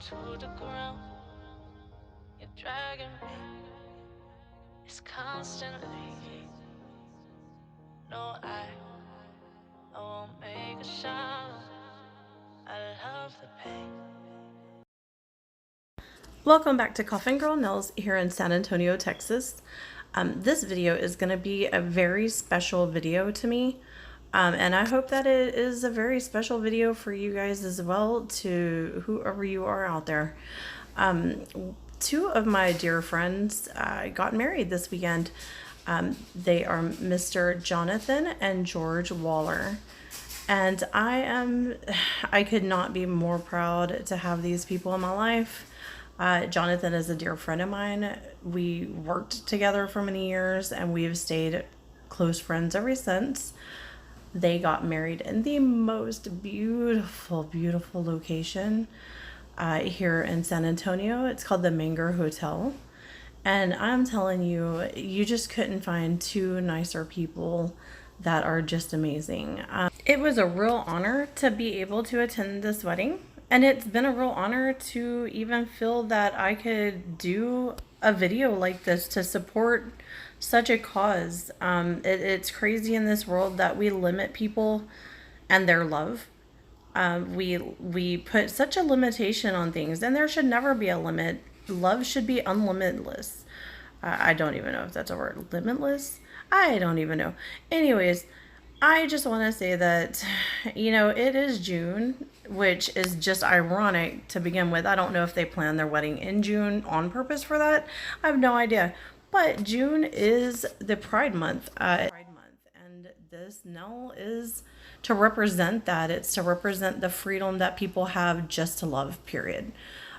to the ground. You're dragging me. It's constantly. No, I won't make a sound. I love the pain. Welcome back to Coffingirlnails here in San Antonio, Texas. This video is going to be a very special video to me. And I hope that it is a very special video for you guys as well, to whoever you are out there. Two of my dear friends got married this weekend. They are Mr. Jonathan and George Waller. And I could not be more proud to have these people in my life. Jonathan is a dear friend of mine. We worked together for many years and we have stayed close friends ever since. They got married in the most beautiful, beautiful location here in San Antonio. It's called the Manicure Hotel. And I'm telling you, you just couldn't find two nicer people that are just amazing. It was a real honor to be able to attend this wedding. And it's been a real honor to even feel that I could do a video like this to support such a cause. It's crazy in this world that we limit people and their love. We put such a limitation on things, and there should never be a limit. Love should be unlimitless. I don't even know if that's a word. Limitless? I don't even know. Anyways, I just want to say that, you know, it is June, which is just ironic to begin with. I don't know if they planned their wedding in June on purpose for that. I have no idea. But June is the Pride Month. And this nail is to represent that. It's to represent the freedom that people have just to love, period.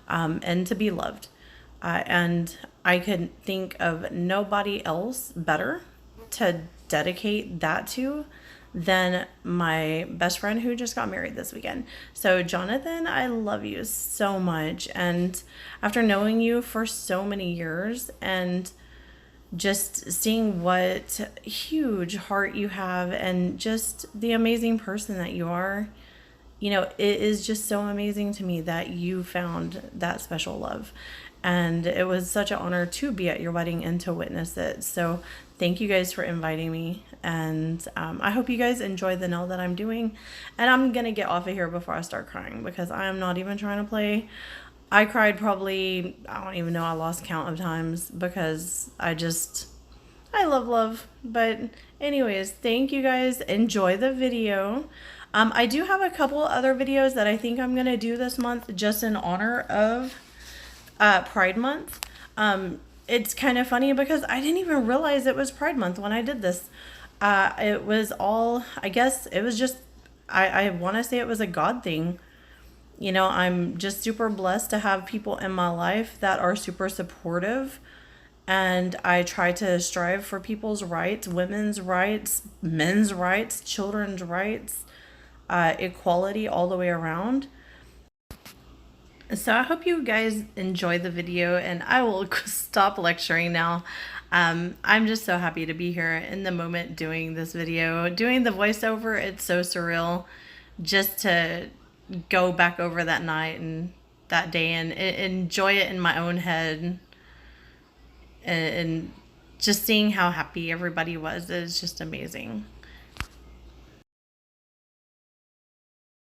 And to be loved. And I could think of nobody else better to dedicate that to than my best friend who just got married this weekend. So Jonathan, I love you so much. And after knowing you for so many years and just seeing what huge heart you have and just the amazing person that you are, you know, it is just so amazing to me that you found that special love. And it was such an honor to be at your wedding and to witness it. So thank you guys for inviting me. And I hope you guys enjoy the nail that I'm doing. And I'm going to get off of here before I start crying because I am not even trying to play. I cried probably, I don't even know, I lost count of times because I love love. But anyways, thank you guys. Enjoy the video. I do have a couple other videos that I think I'm going to do this month just in honor of Pride Month. It's kind of funny because I didn't even realize it was Pride Month when I did this. It was all, I guess it was just, I want to say it was a God thing. You know, I'm just super blessed to have people in my life that are super supportive. And I try to strive for people's rights, women's rights, men's rights, children's rights, equality all the way around. So I hope you guys enjoy the video, and I will stop lecturing now. I'm just so happy to be here in the moment doing this video. Doing the voiceover, it's so surreal just to go back over that night and that day and enjoy it in my own head. And just seeing how happy everybody was is just amazing.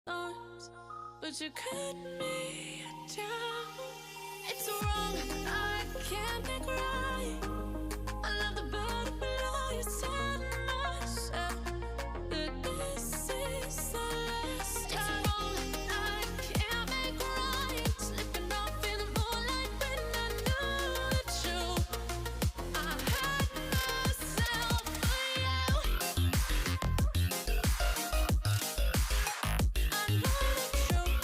But you cut me down. It's wrong, I can't make right. I love the bed below you, telling myself that this is the last time. It's wrong, I can't make right. Slipping off in the moonlight when I knew the truth. I had myself for you. I know the truth.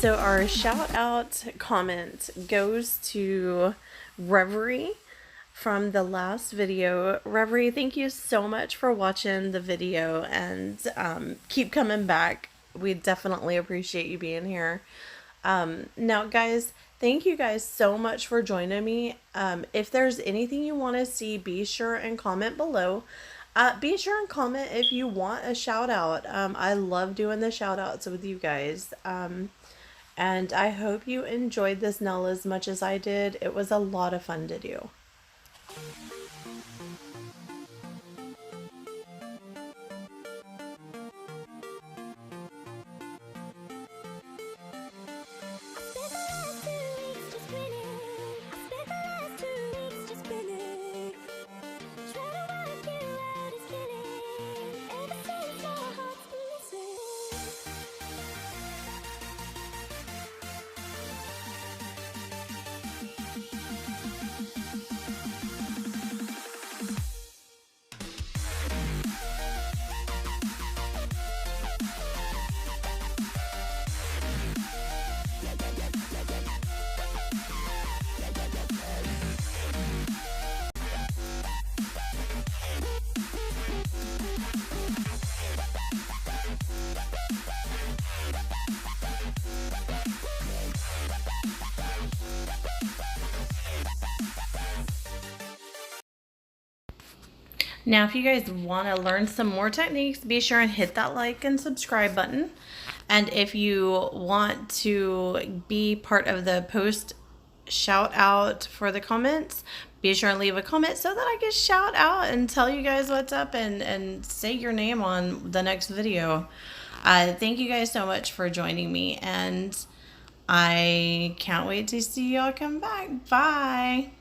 So our shout out comment goes to Reverie from the last video. Reverie, thank you so much for watching the video, and keep coming back. We definitely appreciate you being here. Now guys, thank you guys so much for joining me. If there's anything you want to see, be sure and comment below. Be sure and comment if you want a shout out. I love doing the shout outs with you guys. And I hope you enjoyed this nail as much as I did. It was a lot of fun to do. Now, if you guys want to learn some more techniques, be sure and hit that like and subscribe button. And if you want to be part of the post shout out for the comments, be sure and leave a comment so that I can shout out and tell you guys what's up and say your name on the next video. Thank you guys so much for joining me, and I can't wait to see y'all come back. Bye.